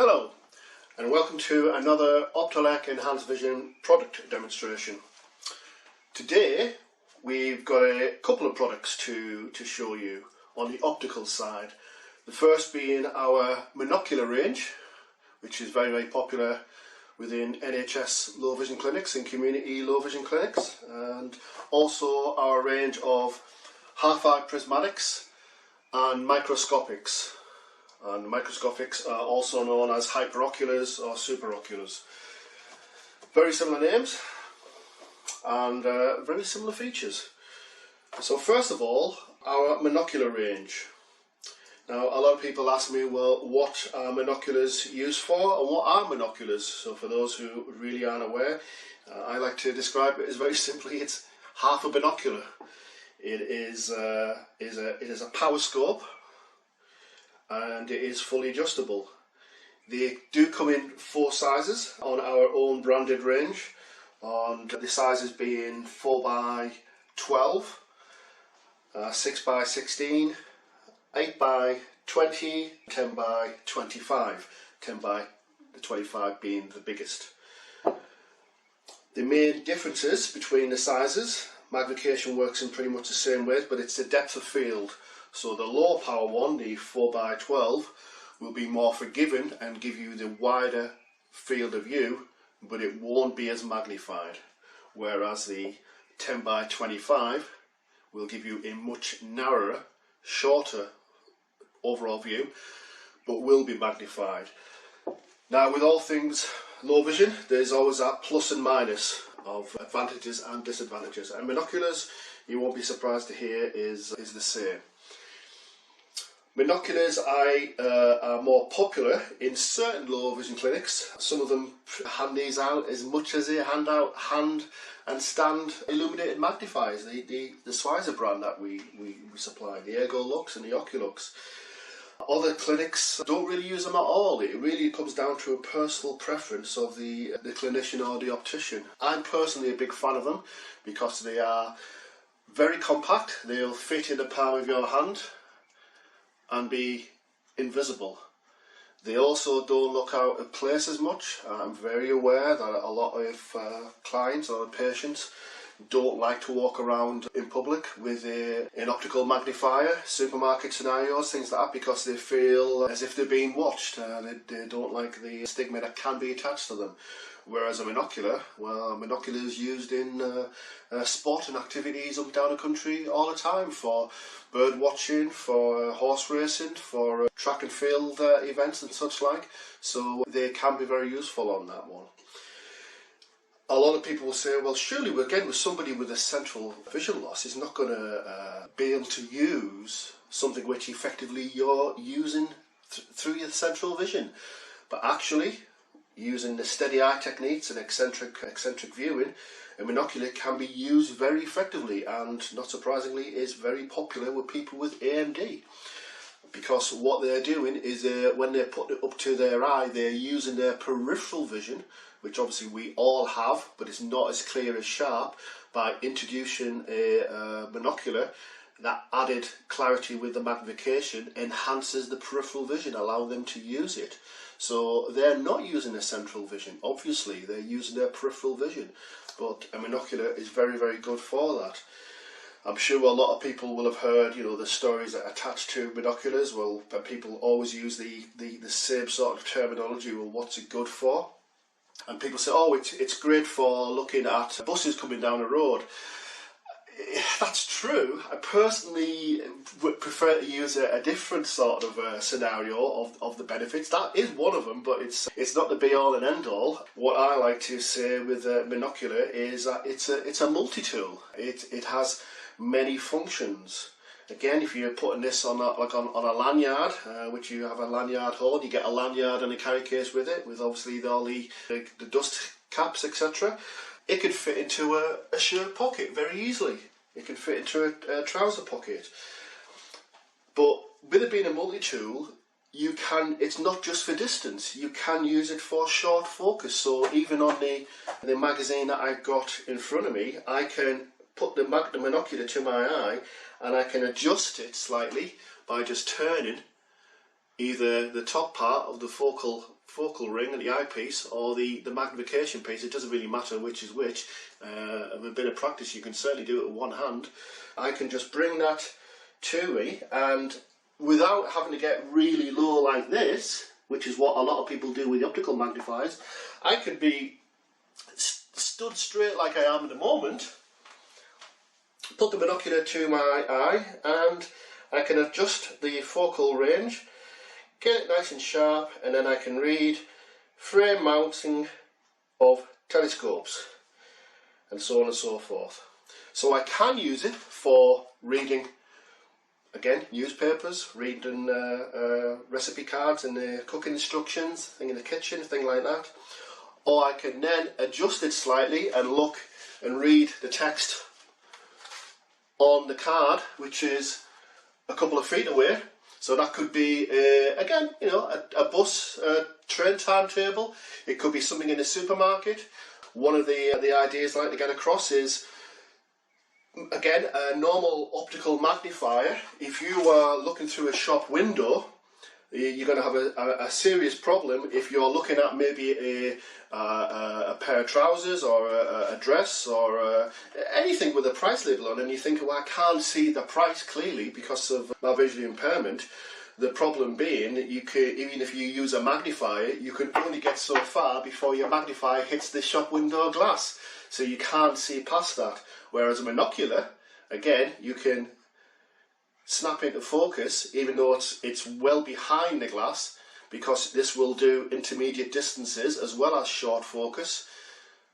Hello and welcome to another Optolec Enhanced Vision product demonstration. Today we've got a couple of products to show you on the optical side. The first being our monocular range, which is very popular within NHS low vision clinics and community low vision clinics, and also our range of half-eye prismatics and microscopics. And microscopics are also known as hyperoculars or superoculars. Very similar names and very similar features. So first of all, our monocular range. Now a lot of people ask me, well, what are monoculars used for and what are monoculars? So for those who really aren't aware, I like to describe it as very simply, it's half a binocular. It is a power scope, and it is fully adjustable. They do come in 4 sizes on our own branded range, and the sizes being 4x12, 6x16, 8x20, 10x25, 10x25 being the biggest. The main differences between the sizes, magnification works in pretty much the same way, but it's the depth of field. So the lower power one, the 4x12, will be more forgiving and give you the wider field of view, but it won't be as magnified. Whereas the 10x25 will give you a much narrower, shorter overall view, but will be magnified. Now with all things low vision, there's always that plus and minus of advantages and disadvantages. And monoculars, you won't be surprised to hear, is the same. Monoculars are more popular in certain low vision clinics. Some of them hand these out as much as they hand out hand and stand illuminated magnifiers, the Schweizer brand that we supply, the Ergolux and the Oculux. Other clinics don't really use them at all. It really comes down to a personal preference of the clinician or the optician. I'm personally a big fan of them because they are very compact. They'll fit in the palm of your hand and be invisible. They also don't look out of place as much. I'm very aware that a lot of clients, a lot of patients don't like to walk around in public with an optical magnifier, supermarket scenarios, things like that, because they feel as if they're being watched. They don't like the stigma that can be attached to them. Whereas a monocular, well, a monocular is used in sport and activities up and down the country all the time, for bird watching, for horse racing, for track and field events and such like. So they can be very useful on that one. A lot of people will say, well, surely again with somebody with a central vision loss is not going to be able to use something which effectively you're using through your central vision. But actually, using the steady eye techniques and eccentric viewing, a monocular can be used very effectively, and not surprisingly is very popular with people with AMD. Because what they're doing is when they're putting it up to their eye, they're using their peripheral vision, which obviously we all have, but it's not as clear as sharp, by introducing a monocular. That added clarity with the magnification enhances the peripheral vision, allowing them to use it. So they're not using their central vision, obviously, they're using their peripheral vision. But a monocular is very good for that. I'm sure a lot of people will have heard, you know, the stories that attach to binoculars. Well, people always use the same sort of terminology. Well, what's it good for? And people say, oh, it's great for looking at buses coming down the road. That's true. I personally would prefer to use a different sort of scenario of the benefits. That is one of them, but it's not the be all and end all. What I like to say with a monocular is that it's a multi-tool. It has many functions. Again, if you're putting this on a lanyard, which you have a lanyard hold, you get a lanyard and a carry case with it, with obviously all the dust caps, etc. It could fit into a shirt pocket very easily. It can fit into a trouser pocket. But with it being a multi-tool, it's not just for distance, you can use it for short focus. So even on the magazine that I've got in front of me, I can put the monocular to my eye and I can adjust it slightly by just turning either the top part of the focal ring and the eyepiece, or the magnification piece. It doesn't really matter which is which. With a bit of practice you can certainly do it with one hand. I can just bring that to me, and without having to get really low like this, which is what a lot of people do with the optical magnifiers, I could be stood straight like I am at the moment, put the binocular to my eye, and I can adjust the focal range, get it nice and sharp, and then I can read frame mounting of telescopes and so on and so forth. So I can use it for reading, again, newspapers, reading recipe cards and cooking instructions, thing in the kitchen, thing like that. Or I can then adjust it slightly and look and read the text on the card, which is a couple of feet away. So that could be, again, you know, a bus, train timetable. It could be something in a supermarket. One of the ideas I like to get across is, again, a normal optical magnifier. If you are looking through a shop window, you're going to have a serious problem if you're looking at maybe a pair of trousers or a dress or anything with a price label on, and you think, well, I can't see the price clearly because of my visual impairment. The problem being that you can, even if you use a magnifier, you can only get so far before your magnifier hits the shop window glass, so you can't see past that. Whereas a monocular, again, you can snap into focus even though it's well behind the glass, because this will do intermediate distances as well as short focus,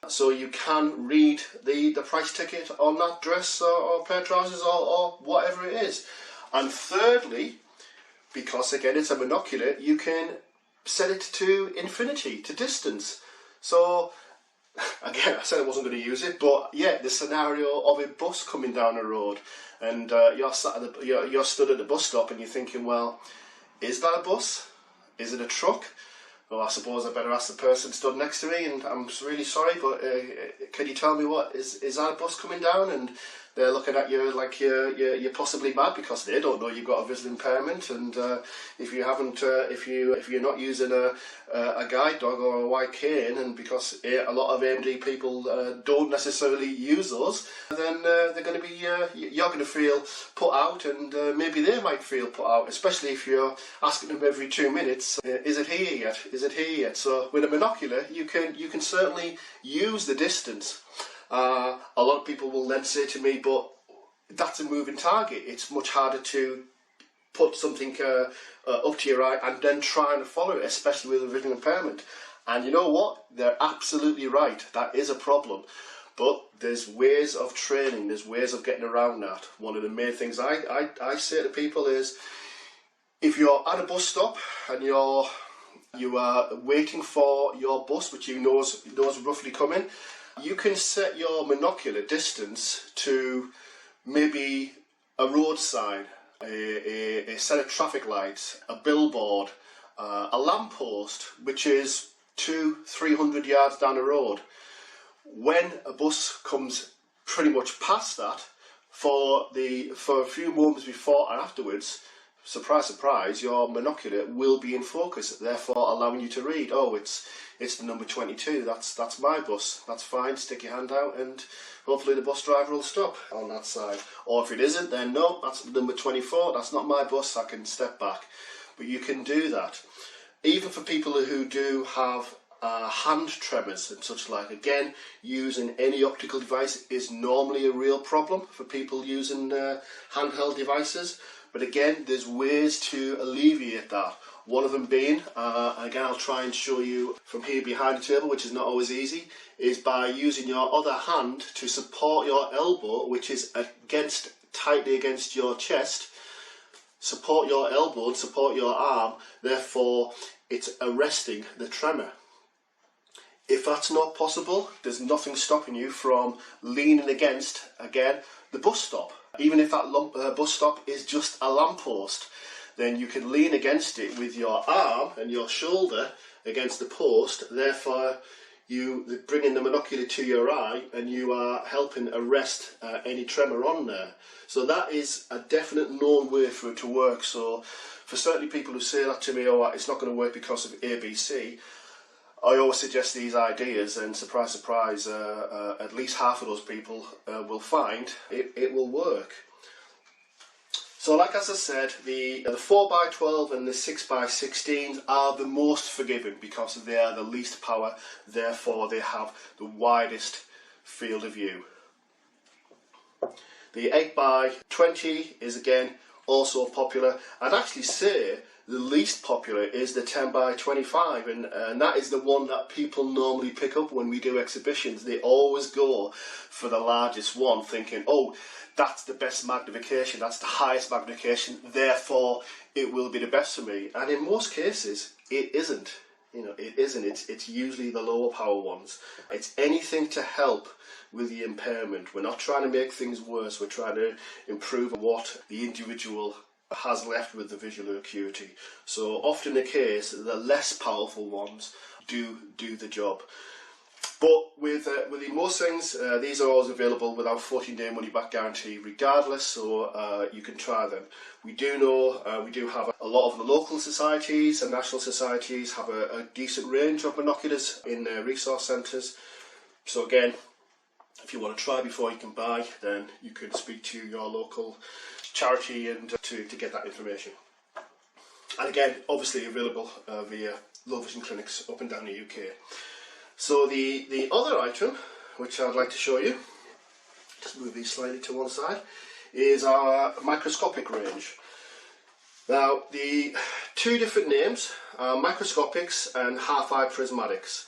so you can read the price ticket on that dress or pair of trousers or whatever it is. And thirdly, because again it's a monocular, you can set it to infinity, to distance. So again, I said I wasn't going to use it, but yeah, the scenario of a bus coming down the road, and you're stood at the bus stop and you're thinking, well, is that a bus? Is it a truck? Well, I suppose I better ask the person stood next to me, and I'm really sorry, but can you tell me what is that a bus coming down? And they're looking at you like you're possibly mad, because they don't know you've got a visual impairment. And if you haven't, if you're not using a guide dog or a white cane, and because a lot of AMD people don't necessarily use those, then they're going to be you're going to feel put out, and maybe they might feel put out, especially if you're asking them every 2 minutes, is it here yet? Is it here yet? So with a monocular, you can certainly use the distance. A lot of people will then say to me, but that's a moving target. It's much harder to put something up to your eye and then try and follow it, especially with a visual impairment. And you know what? They're absolutely right. That is a problem. But there's ways of training, there's ways of getting around that. One of the main things I say to people is, if you're at a bus stop and you are waiting for your bus, which you knows roughly coming, you can set your monocular distance to maybe a road sign, a set of traffic lights, a billboard, a lamppost, which is 200-300 yards down the road. When a bus comes pretty much past that, for a few moments before and afterwards, surprise, surprise, your monocular will be in focus, therefore allowing you to read, oh, it's the number 22, that's my bus, that's fine, stick your hand out and hopefully the bus driver will stop on that side. Or if it isn't, then no, that's number 24, that's not my bus, I can step back. But you can do that. Even for people who do have hand tremors and such like, again, using any optical device is normally a real problem for people using handheld devices. But again, there's ways to alleviate that. One of them being, again, I'll try and show you from here behind the table, which is not always easy, is by using your other hand to support your elbow, which is tightly against your chest. Support your elbow and support your arm, therefore it's arresting the tremor. If that's not possible, there's nothing stopping you from leaning against, again, the bus stop. Even if that bus stop is just a lamppost, then you can lean against it with your arm and your shoulder against the post, therefore you bring in the monocular to your eye and you are helping arrest any tremor on there. So that is a definite known way for it to work. So for certainly people who say that to me, oh, it's not going to work because of ABC, I always suggest these ideas, and surprise, surprise, at least half of those people will find it will work. So, like as I said, the 4x12 and the 6x16 are the most forgiving because they are the least power, therefore they have the widest field of view. The 8x20 is again also popular. I'd actually say the least popular is the 10x25, and that is the one that people normally pick up when we do exhibitions. They always go for the largest one, thinking, oh, that's the best magnification, that's the highest magnification, therefore it will be the best for me. And in most cases, it isn't. You know, it isn't. It's usually the lower power ones. It's anything to help with the impairment. We're not trying to make things worse. We're trying to improve what the individual has left with the visual acuity. So often the case, the less powerful ones do the job. But with most things, these are always available without 14-day money-back guarantee regardless, so you can try them. We do know, we do have a lot of the local societies and national societies have a decent range of binoculars in their resource centres. So again, if you want to try before you can buy, then you can speak to your local charity and to get that information. And again, obviously available via low vision clinics up and down the UK. So the other item, which I'd like to show you, just move these slightly to one side, is our microscopic range. Now, the two different names are microscopics and half-eye prismatics.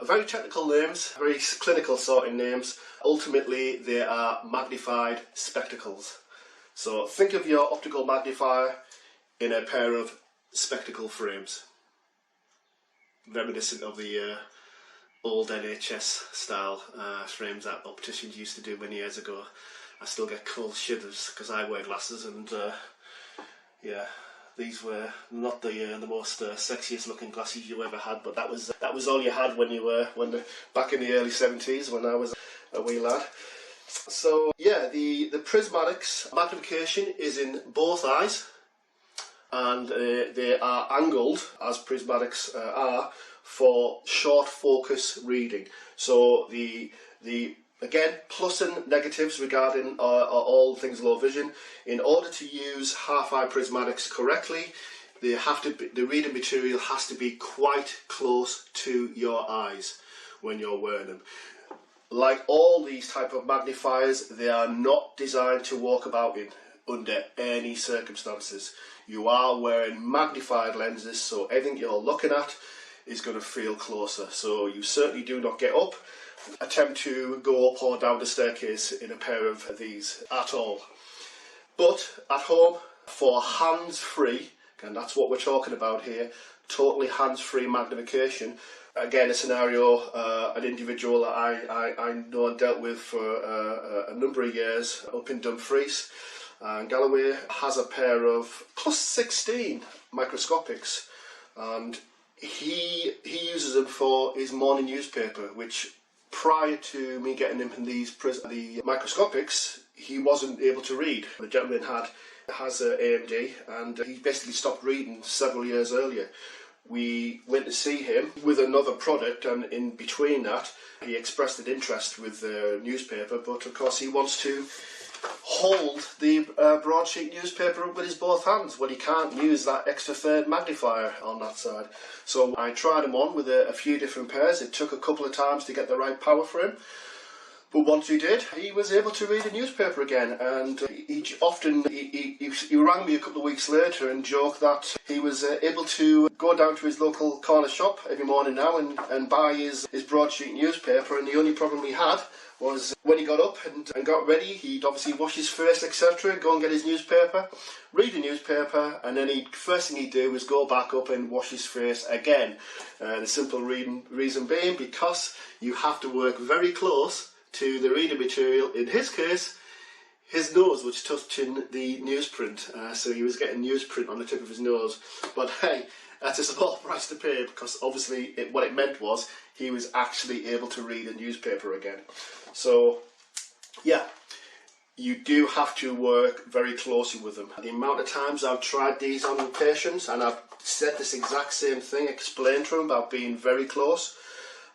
Very technical names, very clinical sort of names. Ultimately, they are magnified spectacles. So think of your optical magnifier in a pair of spectacle frames, reminiscent of the old NHS style frames that opticians used to do many years ago. I still get cold shivers because I wear glasses, and yeah, these were not the most sexiest looking glasses you ever had, but that was all you had when you were back in the early 70s when I was a wee lad. So yeah, the Prismatics magnification is in both eyes, and they are angled as Prismatics are for short focus reading. So the again, plus and negatives regarding all things low vision. In order to use half-eye prismatics correctly, the reading material has to be quite close to your eyes when you're wearing them. Like all these type of magnifiers, they are not designed to walk about in under any circumstances. You are wearing magnified lenses, so everything you're looking at is going to feel closer. So you certainly do not get up, attempt to go up or down the staircase in a pair of these at all. But at home, for hands-free, and that's what we're talking about here, totally hands-free magnification. Again, a scenario, an individual that I know and dealt with for a number of years up in Dumfries and Galloway, has a pair of plus 16 microscopics, and he uses them for his morning newspaper, which prior to me getting him in the microscopics, he wasn't able to read. The gentleman has AMD, and he basically stopped reading several years earlier. We went to see him with another product, and in between that he expressed an interest with the newspaper, but of course he wants to hold the broadsheet newspaper up with his both hands. Well, he can't use that extra third magnifier on that side. So I tried him on with a few different pairs. It took a couple of times to get the right power for him, but once he did, he was able to read a newspaper again. And he rang me a couple of weeks later and joked that he was able to go down to his local corner shop every morning now and buy his broadsheet newspaper, and the only problem he had was when he got up and got ready, he'd obviously wash his face, etc., go and get his newspaper, read the newspaper, and then first thing he'd do was go back up and wash his face again. The simple reason being because you have to work very close to the reading material. In his case, his nose was touching the newsprint, so he was getting newsprint on the tip of his nose. But hey, that's a small price to pay, because obviously what it meant was he was actually able to read a newspaper again. So yeah, you do have to work very closely with them. The amount of times I've tried these on patients and I've said this exact same thing, explained to them about being very close,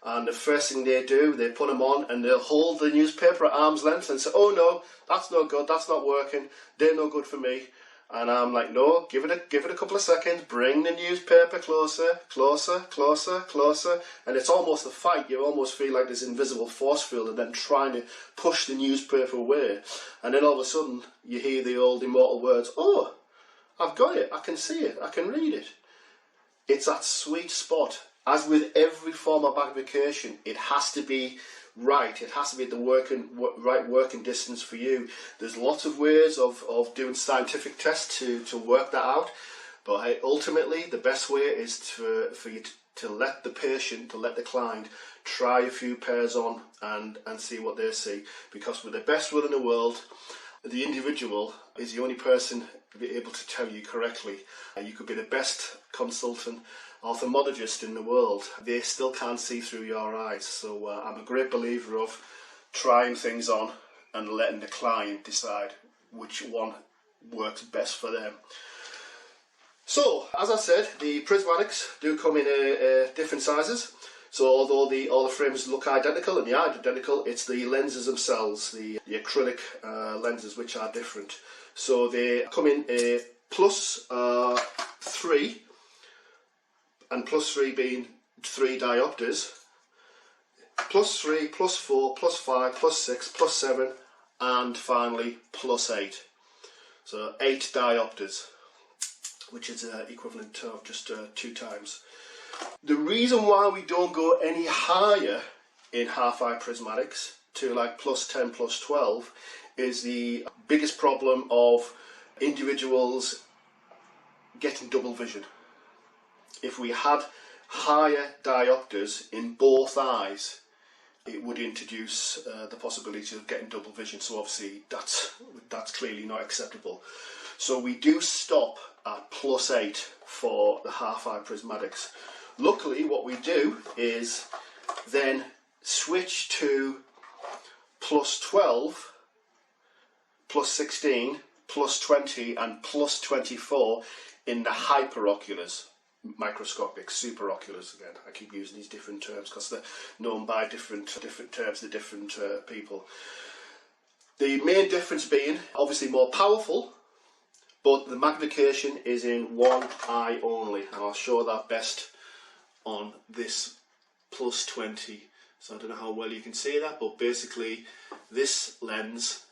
and the first thing they do, they put them on and they'll hold the newspaper at arm's length and say, oh no, that's not good, that's not working, they're no good for me. And I'm like, no, give it a couple of seconds, bring the newspaper closer, closer, closer, closer, and it's almost a fight. You almost feel like this invisible force field and then trying to push the newspaper away. And then all of a sudden, you hear the old immortal words, oh, I've got it, I can see it, I can read it. It's that sweet spot. As with every form of magnification, it has to be right. It has to be the right working distance for you. There's lots of ways of doing scientific tests to work that out, but ultimately the best way is for you to let the patient, to let the client try a few pairs on and see what they see, because with the best will in the world, the individual is the only person to be able to tell you correctly. You could be the best consultant ophthalmologist in the world, they still can't see through your eyes. So I'm a great believer of trying things on and letting the client decide which one works best for them. So, as I said, the prismatics do come in different sizes. So although all the frames look identical and they are identical, it's the lenses themselves, the acrylic lenses, which are different. So they come in a plus 3, and plus 3 being 3 diopters, plus 3, plus 4, plus 5, plus 6, plus 7, and finally plus 8. So 8 diopters, which is equivalent of just 2 times. The reason why we don't go any higher in half-eye prismatics to like plus 10, plus 12 is the biggest problem of individuals getting double vision. If we had higher diopters in both eyes, it would introduce the possibility of getting double vision. So obviously that's clearly not acceptable. So we do stop at plus 8 for the half-eye prismatics. Luckily, what we do is then switch to plus 12, plus 16, plus 20, and plus 24 in the hyperoculars. Microscopic, superoculars again. I keep using these different terms because they're known by different terms to different people. The main difference being obviously more powerful, but the magnification is in one eye only, and I'll show that best on this plus 20. So I don't know how well you can see that, but basically this lens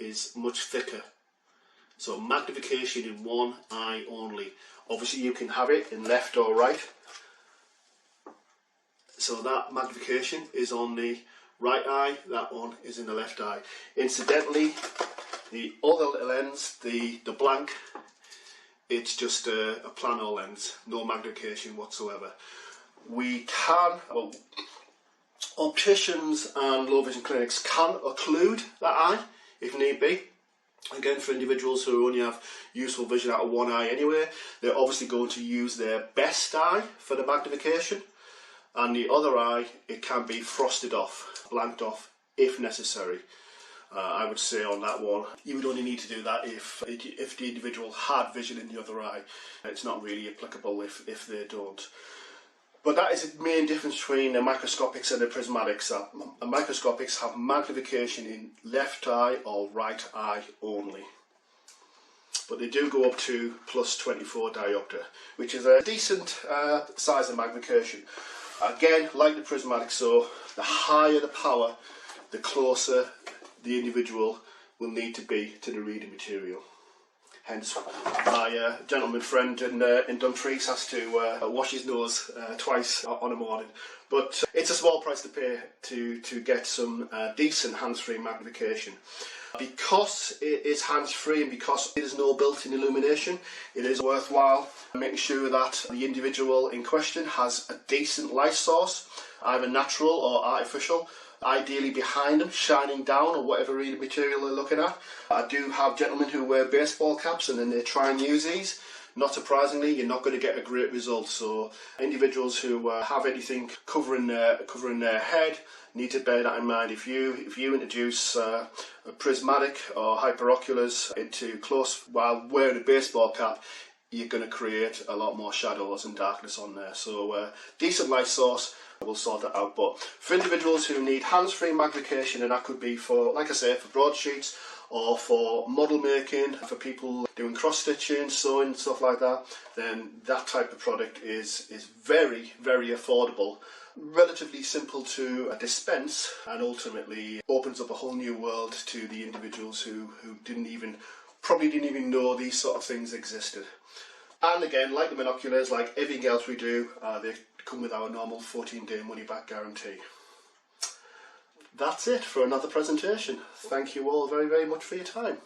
is much thicker. So magnification in one eye only. Obviously you can have it in left or right. So that magnification is on the right eye, that one is in the left eye. Incidentally, the other lens, the blank, it's just a plano lens, no magnification whatsoever. We can, well, opticians and low vision clinics can occlude that eye if need be. Again, for individuals who only have useful vision out of one eye anyway, they're obviously going to use their best eye for the magnification, and the other eye, it can be frosted off, blanked off if necessary. I would say on that one, you would only need to do that if the individual had vision in the other eye. It's not really applicable if they don't. But that is the main difference between the microscopics and the prismatics. The microscopics have magnification in left eye or right eye only. But they do go up to plus 24 diopter, which is a decent size of magnification. Again, like the prismatics, so the higher the power, the closer the individual will need to be to the reading material. Hence, my gentleman friend in Dumfries has to wash his nose twice on a morning. But it's a small price to pay to get some decent hands-free magnification. Because it is hands-free and because there is no built-in illumination, it is worthwhile making sure that the individual in question has a decent light source, either natural or artificial, ideally behind them, shining down on whatever reading material they're looking at. I do have gentlemen who wear baseball caps and then they try and use these. not surprisingly, you're not going to get a great result. So individuals who have anything covering their head need to bear that in mind. If you introduce a prismatic or hyperoculus into close while wearing a baseball cap, you're going to create a lot more shadows and darkness on there. So decent light source will sort that out. But for individuals who need hands-free magnification, and that could be for, like I say, for broadsheets or for model making, for people doing cross-stitching, sewing, stuff like that, then that type of product is very, very affordable, relatively simple to dispense, and ultimately opens up a whole new world to the individuals who probably didn't even know these sort of things existed. And again, like the monoculars, like everything else we do, they come with our normal 14-day money-back guarantee. That's it for another presentation. Thank you all very, very much for your time.